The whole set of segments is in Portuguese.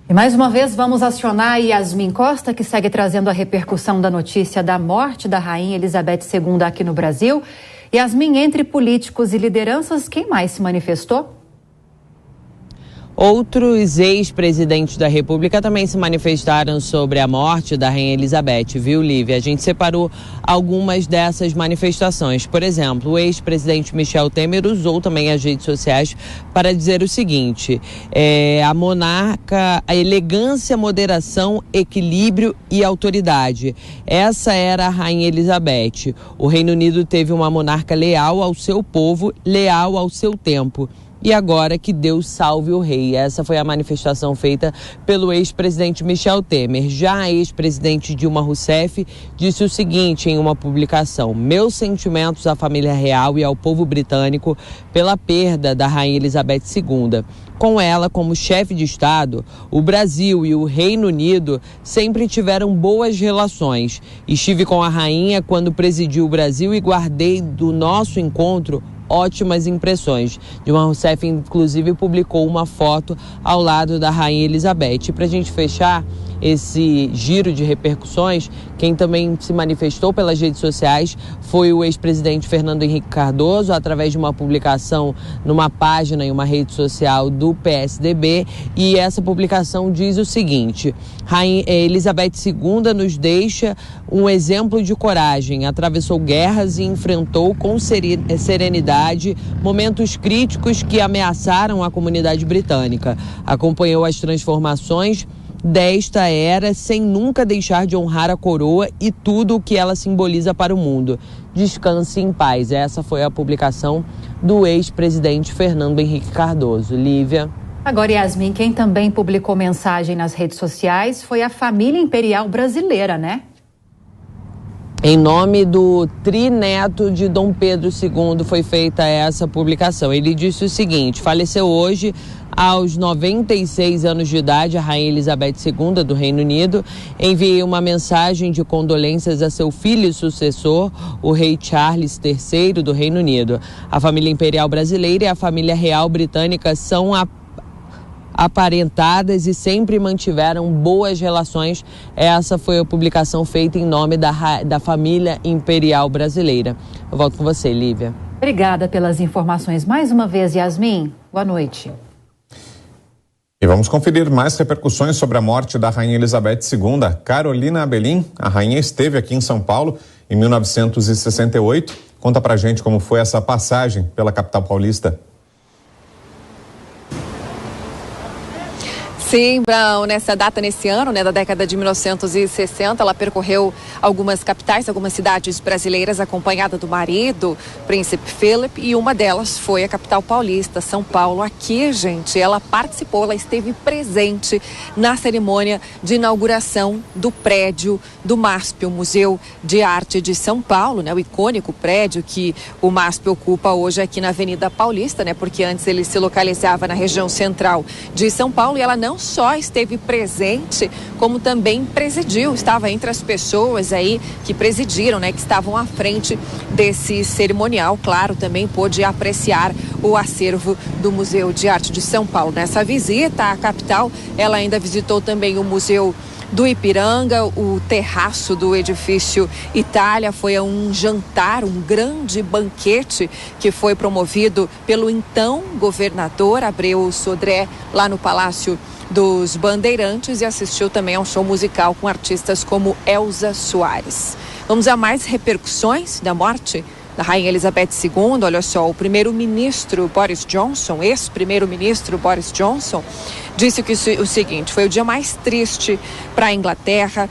E mais uma vez vamos acionar Yasmin Costa, que segue trazendo a repercussão da notícia da morte da Rainha Elizabeth II aqui no Brasil. Yasmin, entre políticos e lideranças, quem mais se manifestou? Outros ex-presidentes da República também se manifestaram sobre a morte da Rainha Elizabeth, viu, Lívia? A gente separou algumas dessas manifestações. Por exemplo, o ex-presidente Michel Temer usou também as redes sociais para dizer o seguinte: a monarca, a elegância, moderação, equilíbrio e autoridade. Essa era a Rainha Elizabeth. O Reino Unido teve uma monarca leal ao seu povo, leal ao seu tempo. E agora que Deus salve o rei. Essa foi a manifestação feita pelo ex-presidente Michel Temer. Já a ex-presidente Dilma Rousseff disse o seguinte em uma publicação: meus sentimentos à família real e ao povo britânico pela perda da Rainha Elizabeth II. Com ela como chefe de Estado, o Brasil e o Reino Unido sempre tiveram boas relações. Estive com a rainha quando presidiu o Brasil e guardei do nosso encontro ótimas impressões. Dilma Rousseff, inclusive, publicou uma foto ao lado da Rainha Elizabeth. E para a gente fechar esse giro de repercussões, quem também se manifestou pelas redes sociais foi o ex-presidente Fernando Henrique Cardoso, através de uma publicação numa página em uma rede social do PSDB. E essa publicação diz o seguinte: Rainha Elizabeth II nos deixa um exemplo de coragem, atravessou guerras e enfrentou com serenidade momentos críticos que ameaçaram a comunidade britânica. Acompanhou as transformações desta era sem nunca deixar de honrar a coroa e tudo o que ela simboliza para o mundo. Descanse em paz. Essa foi a publicação do ex-presidente Fernando Henrique Cardoso. Lívia. Agora, Yasmin, quem também publicou mensagem nas redes sociais foi a família imperial brasileira, né? Em nome do trineto de Dom Pedro II foi feita essa publicação. Ele disse o seguinte: faleceu hoje aos 96 anos de idade a Rainha Elizabeth II do Reino Unido. Enviei uma mensagem de condolências a seu filho e sucessor, o rei Charles III do Reino Unido. A família imperial brasileira e a família real britânica são aparentadas e sempre mantiveram boas relações. Essa foi a publicação feita em nome da família imperial brasileira. Eu volto com você, Lívia. Obrigada pelas informações mais uma vez, Yasmin. Boa noite. E vamos conferir mais repercussões sobre a morte da Rainha Elizabeth II. Carolina Abelim, a rainha esteve aqui em São Paulo em 1968. Conta pra gente como foi essa passagem pela capital paulista. Sim, Brown, nessa data, nesse ano, da década de 1960, ela percorreu algumas capitais, algumas cidades brasileiras, acompanhada do marido, Príncipe Philip, e uma delas foi a capital paulista, São Paulo. Aqui, gente, ela participou, ela esteve presente na cerimônia de inauguração do prédio do MASP, o Museu de Arte de São Paulo, o icônico prédio que o MASP ocupa hoje aqui na Avenida Paulista, porque antes ele se localizava na região central de São Paulo, e ela não só esteve presente, como também presidiu, estava entre as pessoas aí que presidiram, que estavam à frente desse cerimonial. Claro, também pôde apreciar o acervo do Museu de Arte de São Paulo. Nessa visita à capital, ela ainda visitou também o Museu do Ipiranga, o terraço do edifício Itália. Foi a um jantar, um grande banquete que foi promovido pelo então governador Abreu Sodré, lá no Palácio dos Bandeirantes, e assistiu também a um show musical com artistas como Elza Soares. Vamos a mais repercussões da morte da Rainha Elizabeth II. Olha só, o primeiro-ministro Boris Johnson, ex-primeiro-ministro Boris Johnson, disse o seguinte: foi o dia mais triste para a Inglaterra.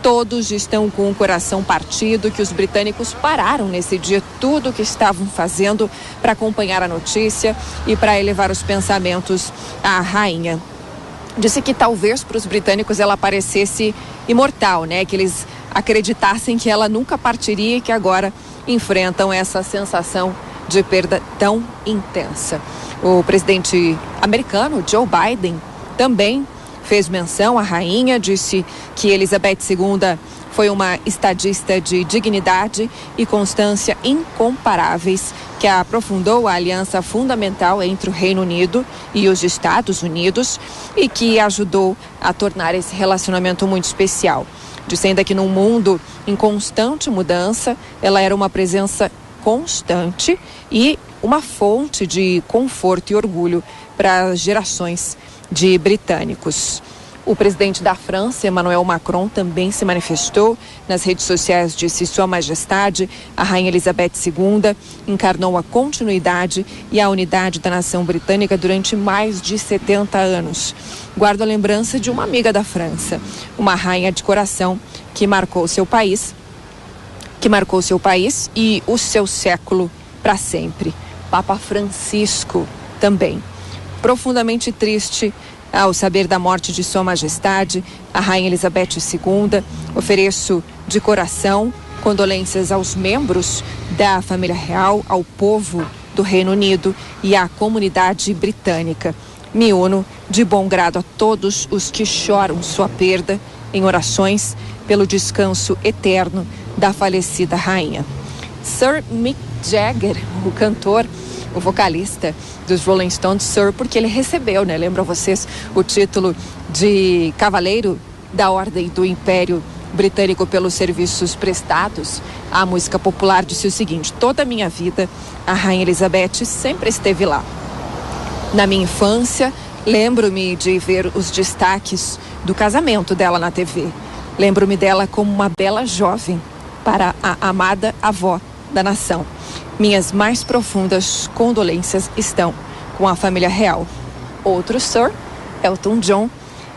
Todos estão com o coração partido, que os britânicos pararam nesse dia tudo o que estavam fazendo para acompanhar a notícia e para elevar os pensamentos à rainha. Disse que talvez para os britânicos ela parecesse imortal, que eles acreditassem que ela nunca partiria e que agora enfrentam essa sensação de perda tão intensa. O presidente americano, Joe Biden, também fez menção à rainha, disse que Elizabeth II foi uma estadista de dignidade e constância incomparáveis, que aprofundou a aliança fundamental entre o Reino Unido e os Estados Unidos e que ajudou a tornar esse relacionamento muito especial. Dizendo que num mundo em constante mudança, ela era uma presença constante e uma fonte de conforto e orgulho para gerações de britânicos. O presidente da França, Emmanuel Macron, também se manifestou nas redes sociais, disse: Sua Majestade, a Rainha Elizabeth II, encarnou a continuidade e a unidade da nação britânica durante mais de 70 anos. Guardo a lembrança de uma amiga da França, uma rainha de coração que marcou seu país e o seu século para sempre. Papa Francisco também. Profundamente triste ao saber da morte de Sua Majestade, a Rainha Elizabeth II, ofereço de coração condolências aos membros da família real, ao povo do Reino Unido e à comunidade britânica. Me uno de bom grado a todos os que choram sua perda em orações pelo descanso eterno da falecida rainha. Sir Mick Jagger, o cantor, o vocalista dos Rolling Stones, Sir, porque ele recebeu, lembro a vocês, o título de Cavaleiro da Ordem do Império Britânico pelos serviços prestados à música popular, disse o seguinte: toda a minha vida a Rainha Elizabeth sempre esteve lá. Na minha infância, lembro-me de ver os destaques do casamento dela na TV. Lembro-me dela como uma bela jovem para a amada avó da nação. Minhas mais profundas condolências estão com a família real. Outro Sir, Elton John,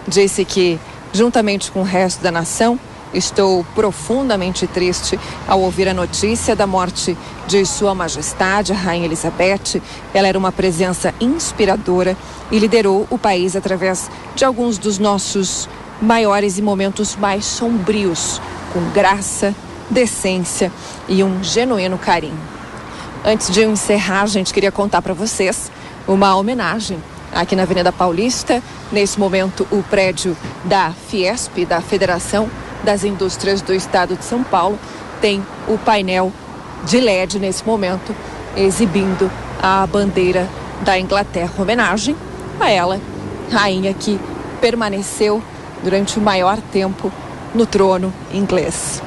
disse que, juntamente com o resto da nação, estou profundamente triste ao ouvir a notícia da morte de Sua Majestade, a Rainha Elizabeth. Ela era uma presença inspiradora e liderou o país através de alguns dos nossos maiores e momentos mais sombrios, com graça, decência e um genuíno carinho. Antes de eu encerrar, gente, queria contar para vocês uma homenagem aqui na Avenida Paulista. Nesse momento, o prédio da Fiesp, da Federação das Indústrias do Estado de São Paulo, tem o painel de LED nesse momento, exibindo a bandeira da Inglaterra. Homenagem a ela, rainha que permaneceu durante o maior tempo no trono inglês.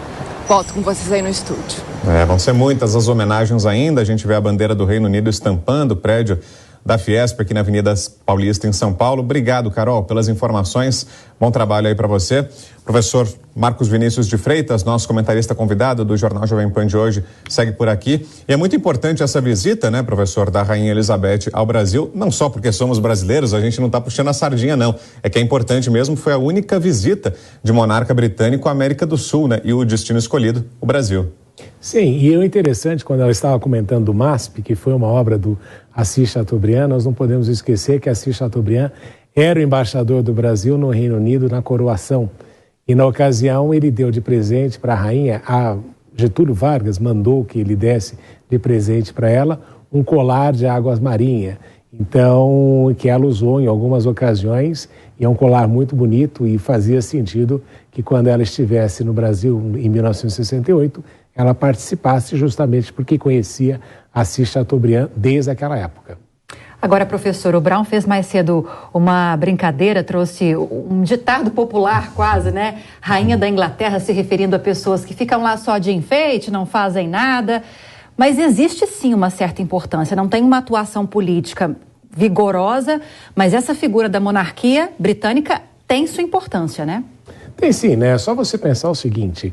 Volto com vocês aí no estúdio. Vão ser muitas as homenagens ainda. A gente vê a bandeira do Reino Unido estampando o prédio da Fiesp aqui na Avenida Paulista, em São Paulo. Obrigado, Carol, pelas informações. Bom trabalho aí para você. Professor Marcos Vinícius de Freitas, nosso comentarista convidado do Jornal Jovem Pan de hoje, segue por aqui. E é muito importante essa visita, professor, da Rainha Elizabeth ao Brasil, não só porque somos brasileiros, a gente não está puxando a sardinha, não. É que é importante mesmo, foi a única visita de monarca britânico à América do Sul, e o destino escolhido, o Brasil. Sim, e o interessante, quando ela estava comentando do MASP, que foi uma obra do Assis Chateaubriand, nós não podemos esquecer que Assis Chateaubriand era o embaixador do Brasil no Reino Unido na coroação. E na ocasião ele deu de presente para a rainha, a Getúlio Vargas mandou que ele desse de presente para ela um colar de águas marinhas. Então, que ela usou em algumas ocasiões, e é um colar muito bonito e fazia sentido que quando ela estivesse no Brasil em 1968, ela participasse justamente porque conhecia Assis Chateaubriand desde aquela época. Agora, professor, o Brown fez mais cedo uma brincadeira, trouxe um ditado popular quase, Rainha da Inglaterra, se referindo a pessoas que ficam lá só de enfeite, não fazem nada. Mas existe sim uma certa importância, não tem uma atuação política vigorosa, mas essa figura da monarquia britânica tem sua importância, Tem sim, É só você pensar o seguinte,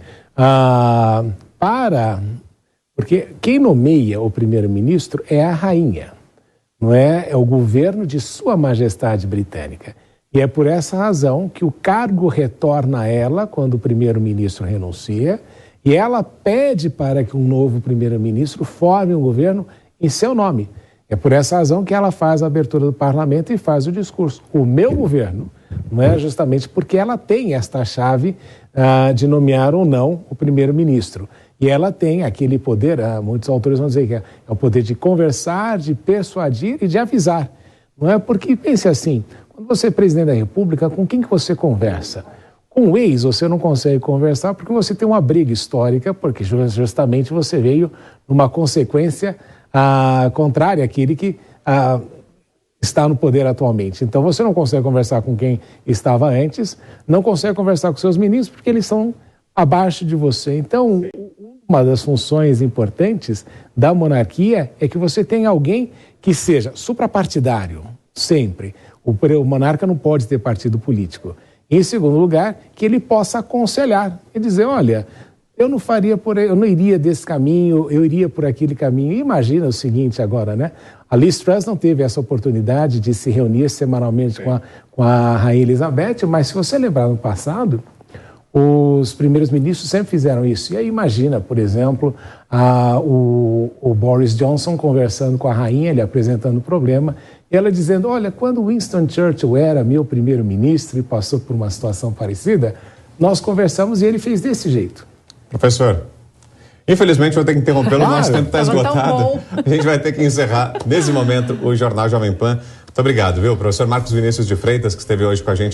porque quem nomeia o primeiro-ministro é a rainha, não é? É o governo de Sua Majestade Britânica. E é por essa razão que o cargo retorna a ela quando o primeiro-ministro renuncia, e ela pede para que um novo primeiro-ministro forme um governo em seu nome. É por essa razão que ela faz a abertura do parlamento e faz o discurso. O meu governo, não é? Justamente porque ela tem esta chave de nomear ou não o primeiro-ministro. E ela tem aquele poder, muitos autores vão dizer que é o poder de conversar, de persuadir e de avisar. Não é? Porque pense assim, quando você é presidente da República, com quem que você conversa? Com Com o ex, você não consegue conversar porque você tem uma briga histórica, porque justamente você veio numa consequência contrária àquele que está no poder atualmente. Então, você não consegue conversar com quem estava antes, não consegue conversar com seus ministros porque eles são abaixo de você. Então, uma das funções importantes da monarquia é que você tenha alguém que seja suprapartidário, sempre. O monarca não pode ter partido político. Em segundo lugar, que ele possa aconselhar e dizer, olha, eu não iria desse caminho, eu iria por aquele caminho. E imagina o seguinte agora, né? A Liz Truss não teve essa oportunidade de se reunir semanalmente com a Rainha Elizabeth, mas se você lembrar no passado, os primeiros ministros sempre fizeram isso. E aí imagina, por exemplo, o Boris Johnson conversando com a rainha, ele apresentando o problema, e ela dizendo, olha, quando Winston Churchill era meu primeiro-ministro e passou por uma situação parecida, nós conversamos e ele fez desse jeito. Professor, infelizmente vou ter que interrompê-lo, claro, nosso tempo está esgotado. A gente vai ter que encerrar, nesse momento, o Jornal Jovem Pan. Muito obrigado, viu? Professor Marcos Vinícius de Freitas, que esteve hoje com a gente